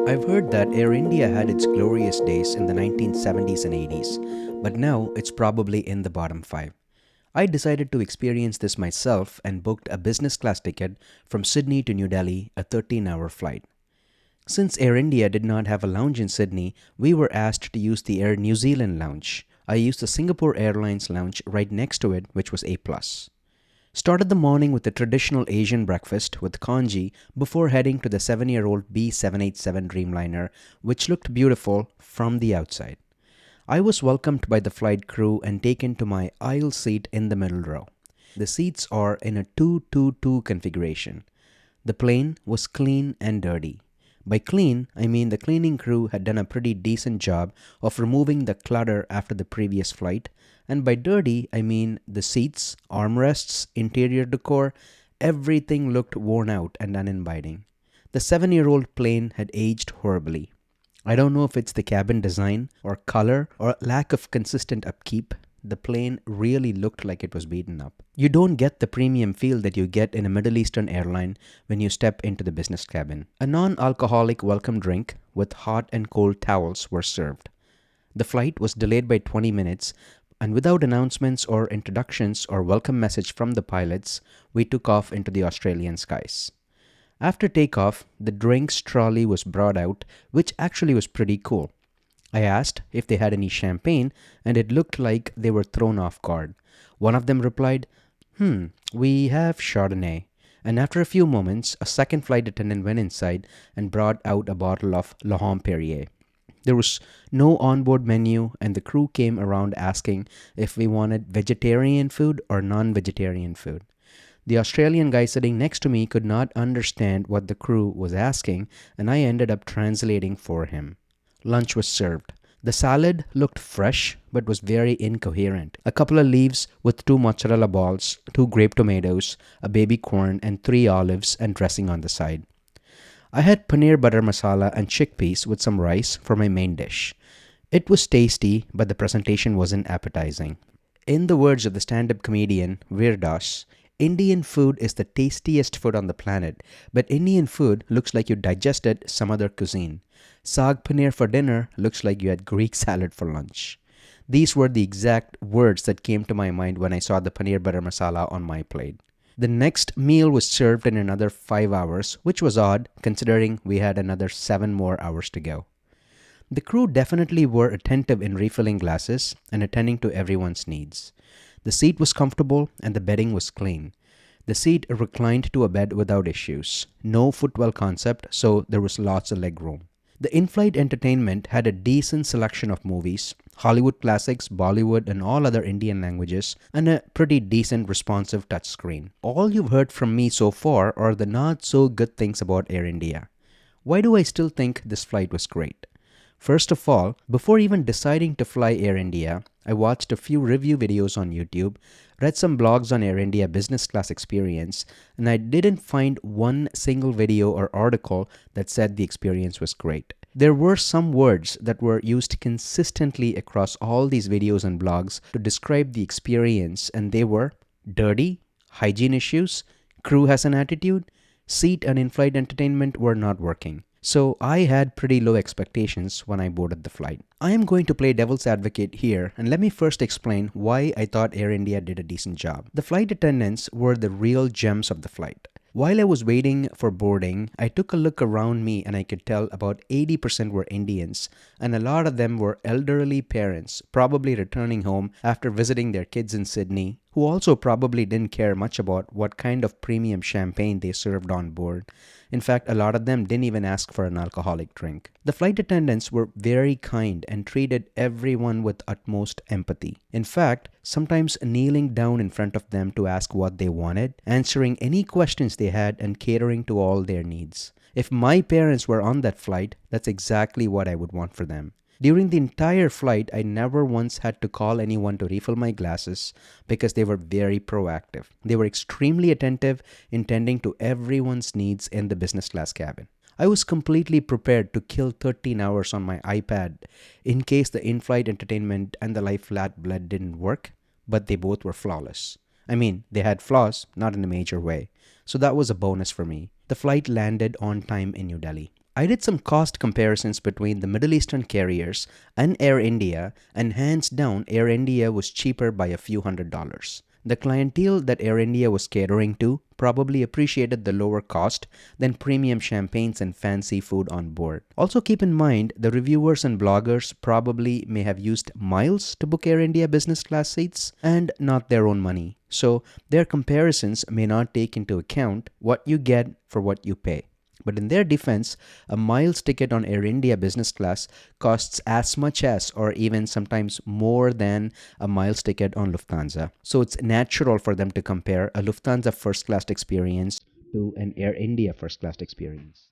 I've heard that Air India had its glorious days in the 1970s and 80s, but now it's probably in the bottom five. I decided to experience this myself and booked a business class ticket from Sydney to New Delhi, a 13-hour flight. Since Air India did not have a lounge in Sydney, we were asked to use the Air New Zealand lounge. I used the Singapore Airlines lounge right next to it, which was A+. Started the morning with a traditional Asian breakfast with congee before heading to the 7-year-old B787 Dreamliner, which looked beautiful from the outside. I was welcomed by the flight crew and taken to my aisle seat in the middle row. The seats are in a 2-2-2 configuration. The plane was clean and dirty. By clean, I mean the cleaning crew had done a pretty decent job of removing the clutter after the previous flight, and by dirty, I mean the seats, armrests, interior decor, everything looked worn out and uninviting. The 7-year-old plane had aged horribly. I don't know if it's the cabin design, or color, or lack of consistent upkeep. The plane really looked like it was beaten up. You don't get the premium feel that you get in a Middle Eastern airline when you step into the business cabin. A non-alcoholic welcome drink with hot and cold towels were served. The flight was delayed by 20 minutes, and without announcements or introductions or welcome message from the pilots, we took off into the Australian skies. After takeoff, the drinks trolley was brought out, which actually was pretty cool. I asked if they had any champagne, and it looked like they were thrown off guard. One of them replied, we have Chardonnay. And after a few moments, a second flight attendant went inside and brought out a bottle of L'Homme Perrier. There was no onboard menu, and the crew came around asking if we wanted vegetarian food or non-vegetarian food. The Australian guy sitting next to me could not understand what the crew was asking, and I ended up translating for him. Lunch was served. The salad looked fresh but was very incoherent. A couple of leaves with 2 mozzarella balls, 2 grape tomatoes, a baby corn, and 3 olives and dressing on the side. I had paneer butter masala and chickpeas with some rice for my main dish. It was tasty, but the presentation wasn't appetizing. In the words of the stand-up comedian Veer Das, Indian food is the tastiest food on the planet, but Indian food looks like you digested some other cuisine. Saag paneer for dinner looks like you had Greek salad for lunch. These were the exact words that came to my mind when I saw the paneer butter masala on my plate. The next meal was served in another 5 hours, which was odd considering we had another 7 more hours to go. The crew definitely were attentive in refilling glasses and attending to everyone's needs. The seat was comfortable and the bedding was clean. The seat reclined to a bed without issues. No footwell concept, so there was lots of leg room. The in-flight entertainment had a decent selection of movies, Hollywood classics, Bollywood, and all other Indian languages, and a pretty decent responsive touchscreen. All you've heard from me so far are the not-so-good things about Air India. Why do I still think this flight was great? First of all, before even deciding to fly Air India, I watched a few review videos on YouTube, read some blogs on Air India business class experience, and I didn't find one single video or article that said the experience was great. There were some words that were used consistently across all these videos and blogs to describe the experience, and they were dirty, hygiene issues, crew has an attitude, seat and in-flight entertainment were not working. So I had pretty low expectations when I boarded the flight. I am going to play devil's advocate here, and let me first explain why I thought Air India did a decent job. The flight attendants were the real gems of the flight. While I was waiting for boarding, I took a look around me and I could tell about 80% were Indians, and a lot of them were elderly parents, probably returning home after visiting their kids in Sydney, who also probably didn't care much about what kind of premium champagne they served on board. In fact, a lot of them didn't even ask for an alcoholic drink. The flight attendants were very kind and treated everyone with utmost empathy. In fact, sometimes kneeling down in front of them to ask what they wanted, answering any questions they had, and catering to all their needs. If my parents were on that flight, that's exactly what I would want for them. During the entire flight, I never once had to call anyone to refill my glasses because they were very proactive. They were extremely attentive in tending to everyone's needs in the business class cabin. I was completely prepared to kill 13 hours on my iPad in case the in-flight entertainment and the live flat bled didn't work, but they both were flawless. I mean, they had flaws, not in a major way. So that was a bonus for me. The flight landed on time in New Delhi. I did some cost comparisons between the Middle Eastern carriers and Air India, and hands down, Air India was cheaper by a few $100s. The clientele that Air India was catering to probably appreciated the lower cost than premium champagnes and fancy food on board. Also keep in mind, the reviewers and bloggers probably may have used miles to book Air India business class seats and not their own money. So their comparisons may not take into account what you get for what you pay. But in their defense, a miles ticket on Air India business class costs as much as, or even sometimes more than, a miles ticket on Lufthansa. So it's natural for them to compare a Lufthansa first class experience to an Air India first class experience.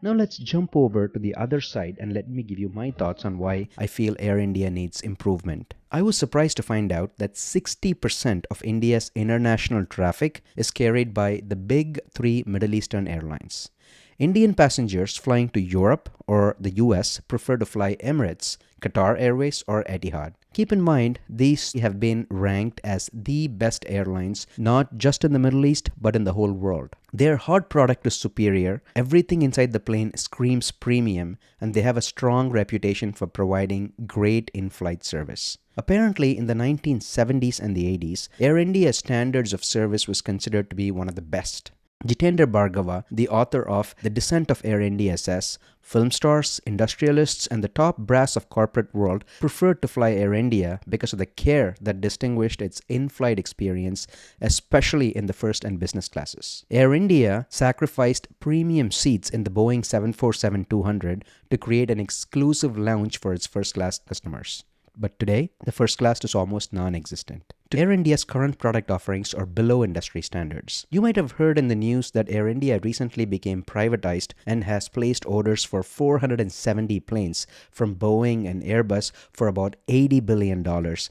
Now let's jump over to the other side and let me give you my thoughts on why I feel Air India needs improvement. I was surprised to find out that 60% of India's international traffic is carried by the big three Middle Eastern airlines. Indian passengers flying to Europe or the US prefer to fly Emirates, Qatar Airways, or Etihad. Keep in mind, these have been ranked as the best airlines, not just in the Middle East, but in the whole world. Their hard product is superior, everything inside the plane screams premium, and they have a strong reputation for providing great in-flight service. Apparently, in the 1970s and the 80s, Air India's standards of service was considered to be one of the best. Jitendra Bhargava, the author of The Descent of Air India, says, film stars, industrialists, and the top brass of corporate world preferred to fly Air India because of the care that distinguished its in-flight experience, especially in the first and business classes. Air India sacrificed premium seats in the Boeing 747-200 to create an exclusive lounge for its first-class customers. But today, the first class is almost non-existent. Air India's current product offerings are below industry standards. You might have heard in the news that Air India recently became privatized and has placed orders for 470 planes from Boeing and Airbus for about $80 billion.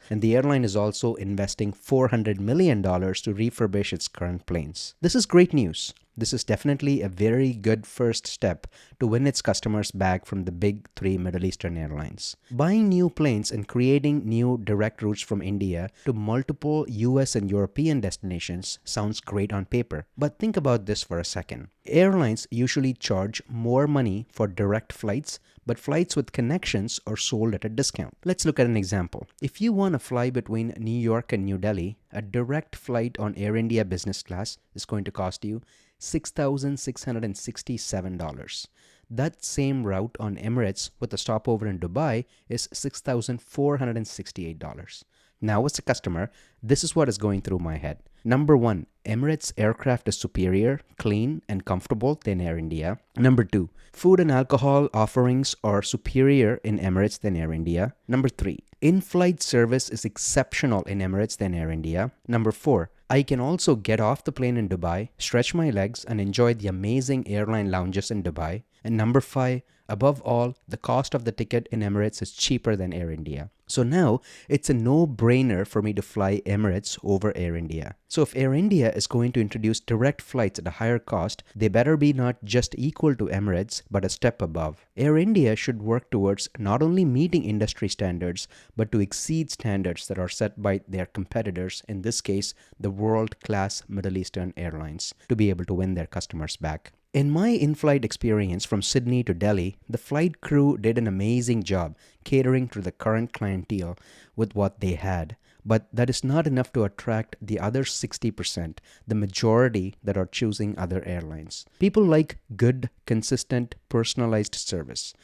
And the airline is also investing $400 million to refurbish its current planes. This is great news. This is definitely a very good first step to win its customers back from the big three Middle Eastern airlines. Buying new planes and creating new direct routes from India to multiple US and European destinations sounds great on paper. But think about this for a second. Airlines usually charge more money for direct flights, but flights with connections are sold at a discount. Let's look at an example. If you want to fly between New York and New Delhi, a direct flight on Air India business class is going to cost you $6,667. That same route on Emirates with a stopover in Dubai is $6,468. Now, as a customer, this is what is going through my head. Number one, Emirates aircraft is superior, clean, and comfortable than Air India. Number two, food and alcohol offerings are superior in Emirates than Air India. Number three, in-flight service is exceptional in Emirates than Air India. Number four, I can also get off the plane in Dubai, stretch my legs, and enjoy the amazing airline lounges in Dubai. And number five, above all, the cost of the ticket in Emirates is cheaper than Air India. So now, it's a no-brainer for me to fly Emirates over Air India. So if Air India is going to introduce direct flights at a higher cost, they better be not just equal to Emirates, but a step above. Air India should work towards not only meeting industry standards, but to exceed standards that are set by their competitors, in this case, the world-class Middle Eastern airlines, to be able to win their customers back. In my in-flight experience from Sydney to Delhi, the flight crew did an amazing job catering to the current clientele with what they had. But that is not enough to attract the other 60%, the majority that are choosing other airlines. People like good, consistent, personalized service.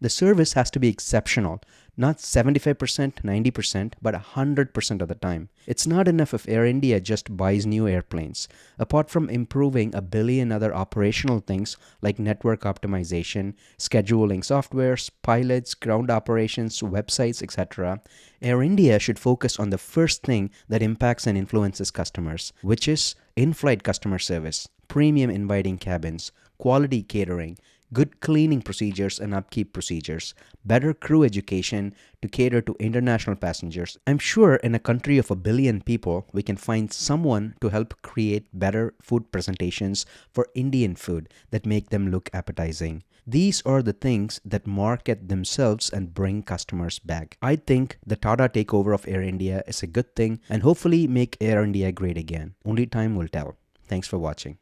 The service has to be exceptional, not 75%, 90%, but 100% of the time. It's not enough if Air India just buys new airplanes. Apart from improving a billion other operational things like network optimization, scheduling softwares, pilots, ground operations, websites, etc., Air India should focus on the first thing that impacts and influences customers, which is in-flight customer service, premium inviting cabins, quality catering, good cleaning procedures and upkeep procedures, better crew education to cater to international passengers. I'm sure in a country of 1 billion people, we can find someone to help create better food presentations for Indian food that make them look appetizing. These are the things that market themselves and bring customers back. I think the Tata takeover of Air India is a good thing and hopefully make Air India great again. Only time will tell. Thanks for watching.